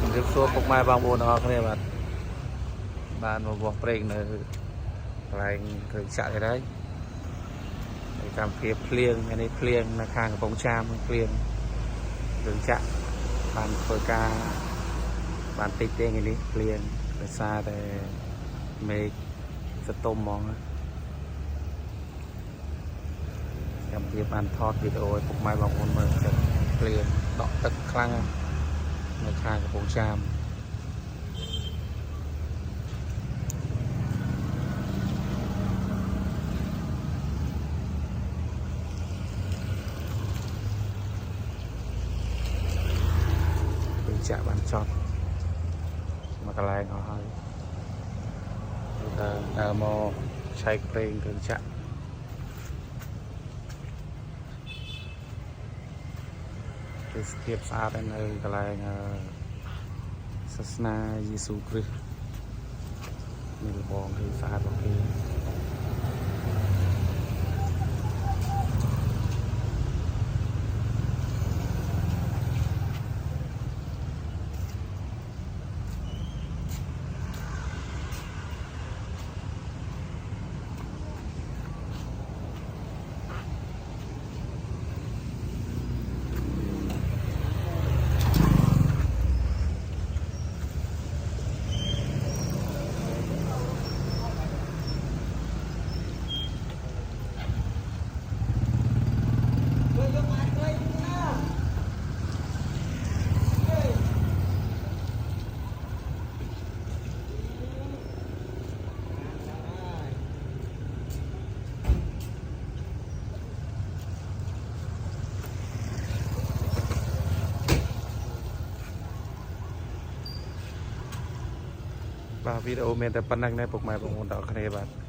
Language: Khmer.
ជំរាបសួរពុកម៉ែបងប្អូនអរគ្នាបាទបានមកបោះប្រេងនៅកន្លែងគ្រឿងចាក់នេះដែរในកម្មវិធីភ្លៀងនេះភ្លៀងនៅខាងកំពង់ចាមភ្លៀងគ្រឿងចាក់បានធ្វើការបានតិចទេថ្ងៃនេះភ្លៀងដោយសារតែមេឃសតុំហ្មងកម្មវិធីបានថតវីដេអូឲ្យពុកម៉ែបងប្អូនមើលចឹងភ្លៀងដក់ទឹកខ្លាំងនៅខាងកំពង់ចាមចាក់បានចត់មកកន្លែងអស់ហើយដើរមកឆែកប្រេងគ្រឿងចាក់ទេសភាពស្អាតនៅកន្លែងសាសនាយេស៊ូគ្រីស្ទមានលបងគឺស្អាតរបស់គេបាទវីដេអូមានតែប៉ុណ្្នឹងដែរពុកម៉ែបងប្អូនទាំងអស់គ្នាបាទ